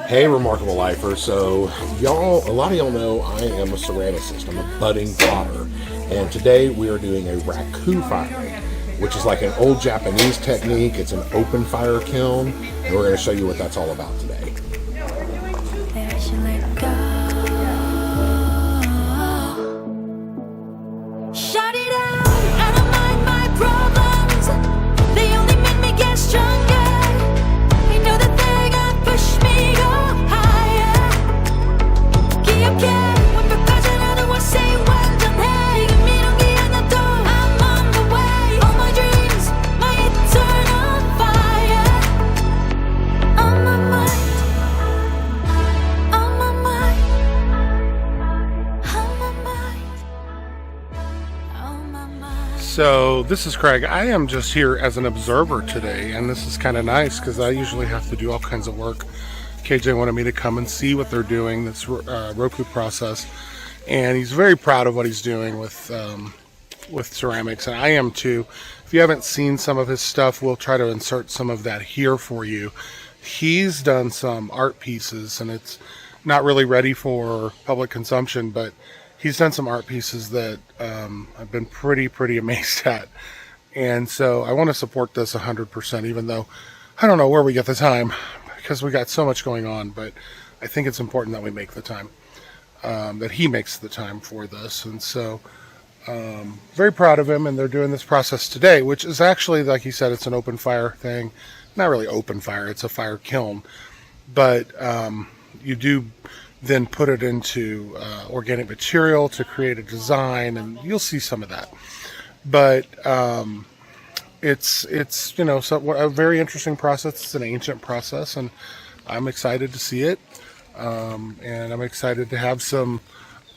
Hey, Remarkable Lifer. So, a lot of y'all know I am a ceramicist. I'm a budding potter. And today we are doing a Raku firing, which is like an old Japanese technique. It's an open fire kiln, and we're going to show you what that's all about today. So this is Craig. I am just here as an observer today, and this is kind of nice because I usually have to do all kinds of work. KJ wanted me to come and see what they're doing, this Raku process, and he's very proud of what he's doing with ceramics, and I am too. If you haven't seen some of his stuff, we'll try to insert some of that here for you. He's done some art pieces, and it's not really ready for public consumption, but he's done some art pieces that I've been pretty amazed at. And so I want to support this 100%, even though I don't know where we get the time because we got so much going on. But I think it's important that we make the time, that he makes the time for this. And so very proud of him. And they're doing this process today, which is actually, like he said, it's an open fire thing. Not really open fire. It's a fire kiln. But you do then put it into organic material to create a design, and you'll see some of that. But it's a very interesting process. It's an ancient process, and I'm excited to see it. And I'm excited to have some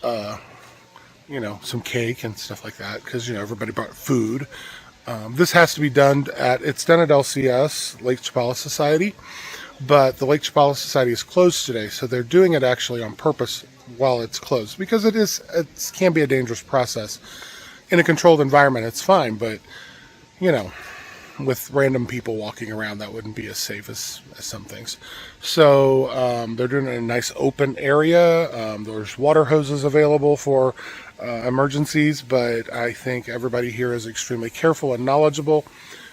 some cake and stuff like that because everybody brought food. This has to be done it's done at LCS, Lake Chapala Society. But the Lake Chapala Society is closed today, so they're doing it actually on purpose while it's closed because it can be a dangerous process. In a controlled environment, it's fine, but with random people walking around, that wouldn't be as safe as some things. So they're doing it in a nice open area. There's water hoses available for emergencies, but I think everybody here is extremely careful and knowledgeable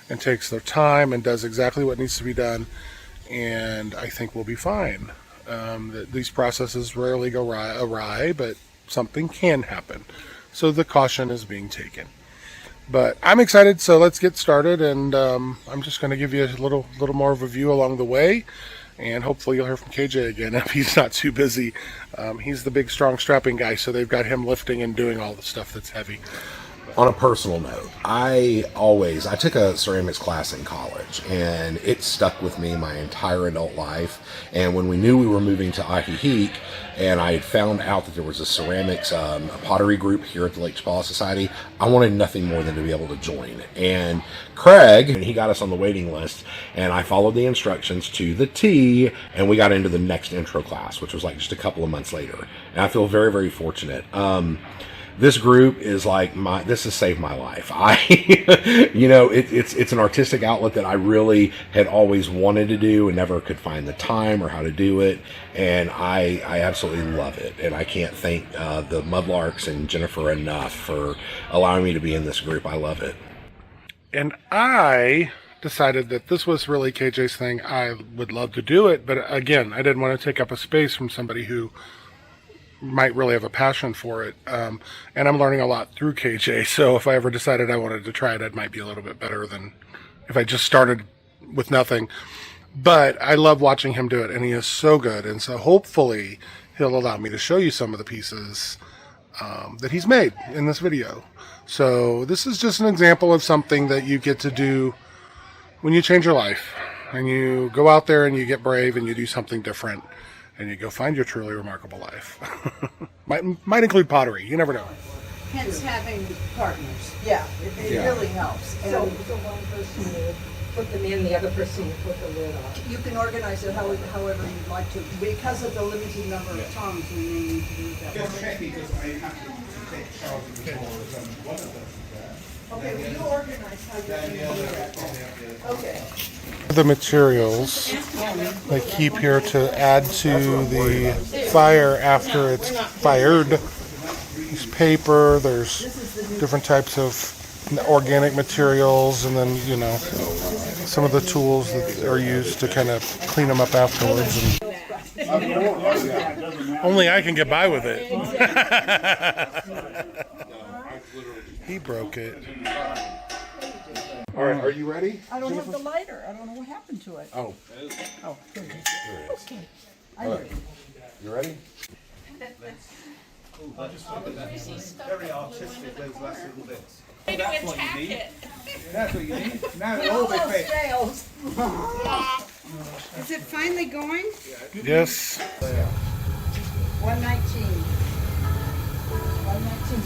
and takes their time and does exactly what needs to be done. And I think we'll be fine. These processes rarely go awry, but something can happen. So the caution is being taken. But I'm excited, so let's get started. And I'm just going to give you a little more of a view along the way. And hopefully you'll hear from KJ again if he's not too busy. He's the big, strong, strapping guy, so they've got him lifting and doing all the stuff that's heavy. On a personal note, I took a ceramics class in college, and it stuck with me my entire adult life. And when we knew we were moving to Ajijic, and I had found out that there was a ceramics, a pottery group here at the Lake Chapala Society, I wanted nothing more than to be able to join. And Craig, he got us on the waiting list, and I followed the instructions to the T, and we got into the next intro class, which was like just a couple of months later. And I feel very fortunate. This group is this has saved my life. It's an artistic outlet that I really had always wanted to do and never could find the time or how to do it. And I absolutely love it. And I can't thank the Mudlarks and Jennifer enough for allowing me to be in this group. I love it. And I decided that this was really KJ's thing. I would love to do it. But again, I didn't want to take up a space from somebody who might really have a passion for it, and I'm learning a lot through KJ, so if I ever decided I wanted to try it might be a little bit better than if I just started with nothing. But I love watching him do it, and he is so good, and so hopefully he'll allow me to show you some of the pieces that he's made in this video. So this is just an example of something that you get to do when you change your life, and you go out there and you get brave and you do something different. And you go find your truly remarkable life. might include pottery. You never know. Hence having partners. Yeah, it really helps. So one person will put them in, the other person will put the lid on. You can organize it however you'd like to. Because of the limited number of tongues, we may need to do it that way. It's tricky because I have to take charge of the boards and one of them is that. Okay, well, you organize how you're gonna do that. Okay. The materials they keep here to add to the fire after it's fired. There's paper, there's different types of organic materials, and then, you know, some of the tools that are used to kind of clean them up afterwards. And only I can get by with it. He broke it. All right, are you ready? I don't have the lighter. I don't know what happened to it. Oh, Oh, there it is. there it is. I'm ready. You ready? Very artistic, those last little bits. That's what you need. That's what you need. Now it all be fit. Fails. Is it finally going? Yes. 119. 119.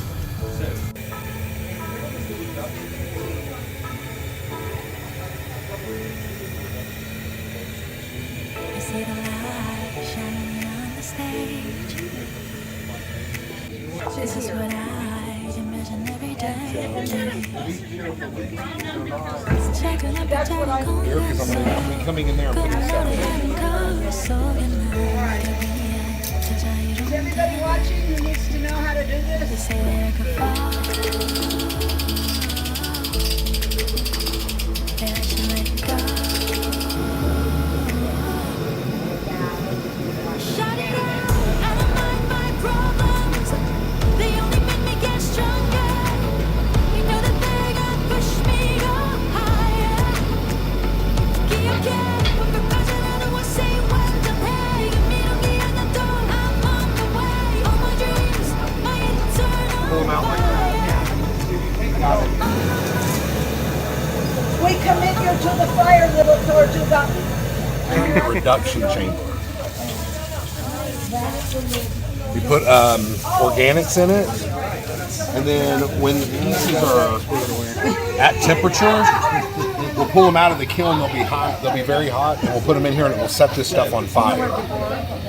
I see the light shining on the stage. This is what I imagine every day. Checking up the telephone. Here, because I'm going to be coming in there and putting stuff in. Is everybody watching who needs to know how to do this? We commit you to the fire, little Tortuga. Reduction chamber. We put organics in it, and then when the pieces are at temperature, we'll pull them out of the kiln. They'll be hot. They'll be very hot, and we'll put them in here, and it will set this stuff on fire.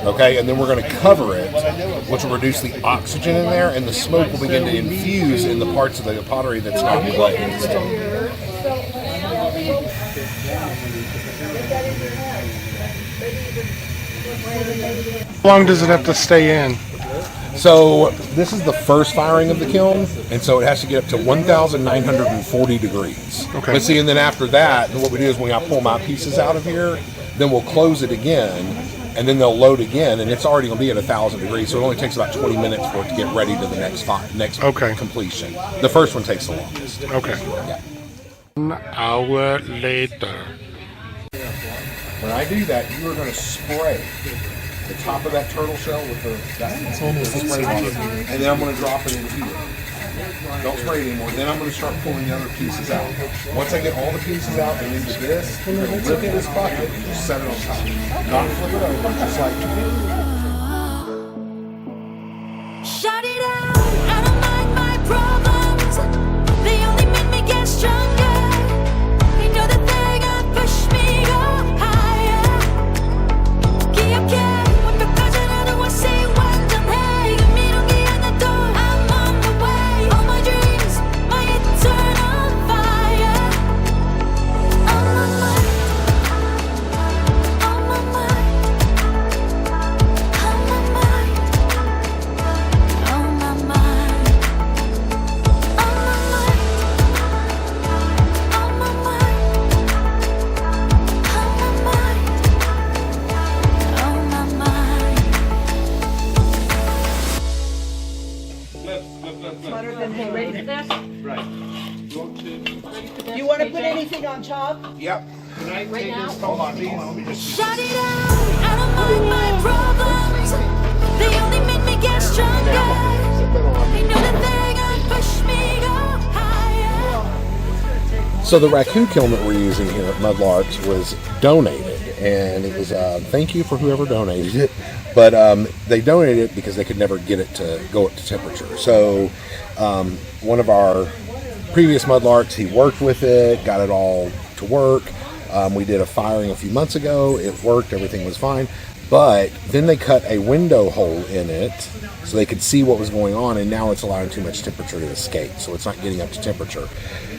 Okay, and then we're going to cover it, which will reduce the oxygen in there, and the smoke will begin to infuse in the parts of the pottery that's not glazed. How long does it have to stay in? So this is the first firing of the kiln, and so it has to get up to 1,940 degrees. Okay. But see, and then after that, what we do is when I pull my pieces out of here, then we'll close it again, and then they'll load again, and it's already going to be at 1,000 degrees. So it only takes about 20 minutes for it to get ready to the next Okay. completion. The first one takes the longest. Okay. Yeah. 1 hour later. When I do that, you are going to spray the top of that turtle shell with the spray bottle, and then I'm going to drop it in here. Don't spray it anymore. Then I'm going to start pulling the other pieces out. Once I get all the pieces out and into this, I'm going to lift this bucket and just set it on top. Not flip it over, just like Shut it out, I don't mind my problems. They only make me get stronger. You know that they're gonna push me go higher. 기억해, 완벽하잖아도 I say 완전해. 미련이 하나도 I'm on the way. All my dreams, my eternal fire. On my mind, on my mind, on my mind. On my mind, on my mind, on my mind, on my mind. Better than hay. Ready for this? Right. You want to put anything on top? Yep. Right now? Hold on, let me just. Shut it out, I don't mind my problems. They only make me get stronger. They know that they're gonna push me go higher. So the Raku kiln that we're using here at Mudlarks was donated, and it was thank you for whoever donated it. But they donated it because they could never get it to go up to temperature. So one of our previous Mudlarks, he worked with it, got it all to work. We did a firing a few months ago. It worked. Everything was fine. But then they cut a window hole in it so they could see what was going on, and now it's allowing too much temperature to escape, so it's not getting up to temperature.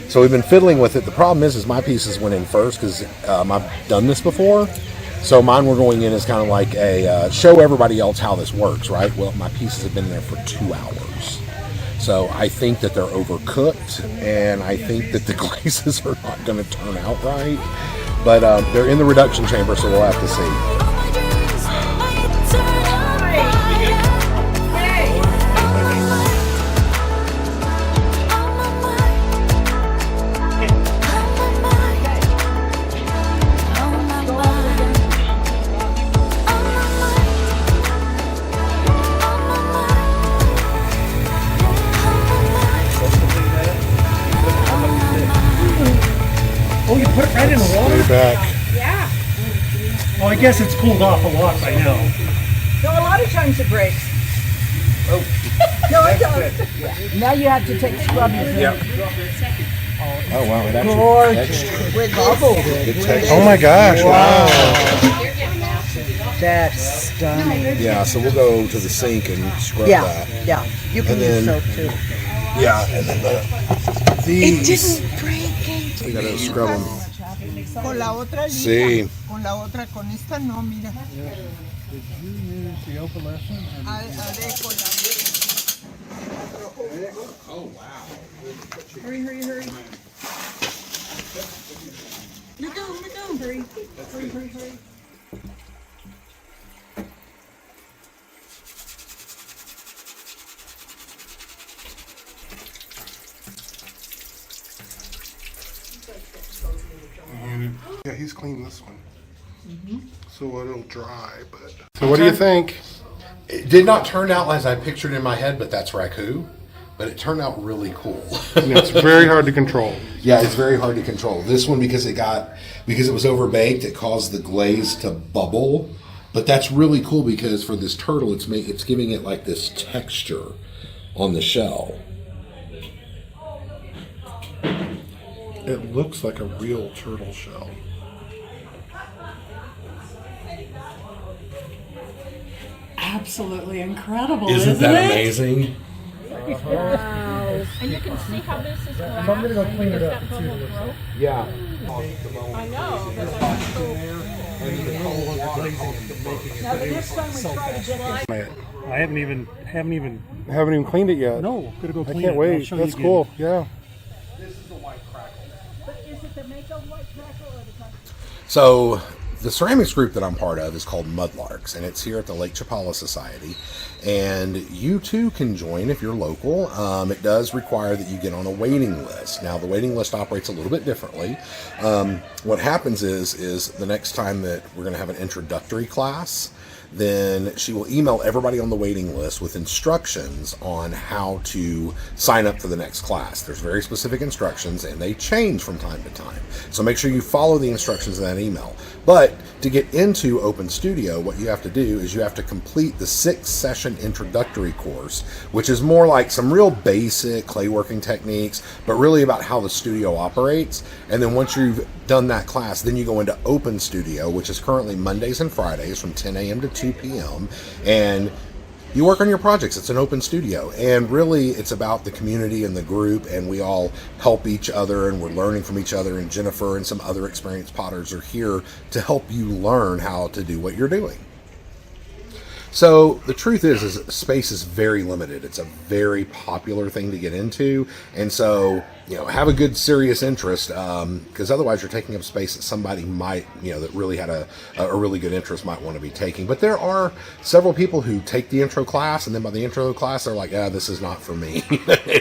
So we've been fiddling with it. The problem is my pieces went in first because I've done this before. So mine were going in as kind of like a show everybody else how this works, right? Well, my pieces have been there for 2 hours. So I think that they're overcooked, and I think that the glazes are not going to turn out right. But they're in the reduction chamber, so we'll have to see. All my dreams, my eternal fire. On my mind. On my mind. On my mind. On my mind. On my mind. Oh, you put it right in the water? Way back. Oh, I guess it's cooled off a lot by now. No, a lot of times it breaks. Oh. No, it does. Yeah. Now you have to take scrubbers. Yep. Oh wow, it actually Gorgeous. With bubble. Oh my gosh! Wow. That's stunning. Yeah, so we'll go to the sink and scrub that. Yeah. You can And use then- soap too. Yeah, and then these. break. We gotta scrub them. Con la otra Sí. Con la otra, con esta no, mira. Did you use the opalescent? Oh wow. Hurry. Madam. Hurry. Yeah, he's cleaned this one. So it'll dry, but. So what do you think? It did not turn out as I pictured in my head, but that's Raku. But it turned out really cool. Yeah, it's very hard to control. Yeah, it's very hard to control. This one, because it was overbaked, it caused the glaze to bubble. But that's really cool because for this turtle, it's giving it like this texture on the shell. It looks like a real turtle shell. Absolutely incredible, Isn't that amazing? Wow. And you can see how this is collapsed. I'm gonna go clean it up It's and got see bubble what growth. Yeah. I know, but that's so Now the next time we try to get this. I haven't even Haven't even cleaned it yet. no, gotta go I clean it. can't I'll wait. show you That's again. cool. Yeah. So the ceramics group that I'm part of is called Mudlarks, and it's here at the Lake Chapala Society. And you too can join if you're local. It does require that you get on a waiting list. Now the waiting list operates a little bit differently. What happens is the next time that we're going to have an introductory class, then she will email everybody on the waiting list with instructions on how to sign up for the next class. There's very specific instructions, and they change from time to time. So make sure you follow the instructions in that email. But to get into Open Studio, what you have to do is you have to complete the 6-session introductory course, which is more like some real basic clay working techniques, but really about how the studio operates. And then once you've done that class, then you go into Open Studio, which is currently Mondays and Fridays from 10 a.m. to 2 p.m. And you work on your projects. It's an open studio, and really it's about the community and the group, and we all help each other, and we're learning from each other, and Jennifer and some other experienced potters are here to help you learn how to do what you're doing. So the truth is space is very limited. It's a very popular thing to get into, and so have a good serious interest, because otherwise you're taking up space that somebody might that really had a really good interest might want to be taking. But there are several people who take the intro class, and then by the intro class they're like, yeah, this is not for me.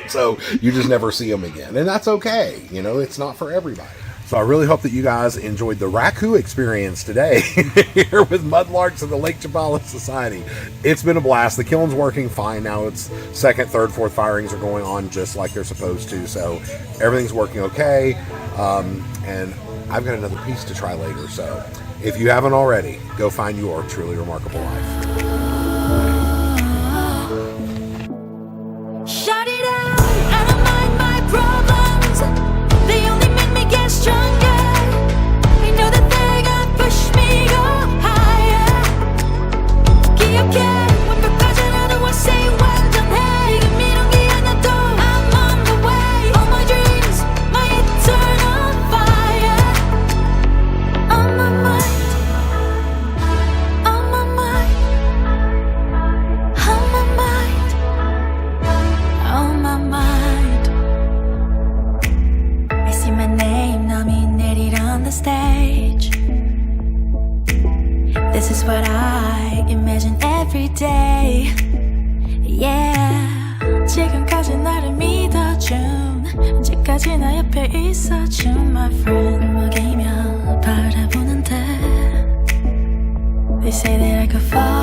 So you just never see them again, and that's okay. It's not for everybody. So I really hope that you guys enjoyed the Raku experience today here with Mudlarks and the Lake Chapala Society. It's been a blast. The kiln's working fine now. It's 2nd, 3rd, 4th firings are going on just like they're supposed to. So everything's working okay. And I've got another piece to try later. So if you haven't already, go find your truly remarkable life. Shout it out, I don't mind my problems. They only make me get stronger. I know that they're gonna push me go higher. is what I imagine every day. Yeah. 지금까지 나를 믿어준 언제까지나 옆에 있어준 my friend. 먹이며 바라보는데 They say that I could fall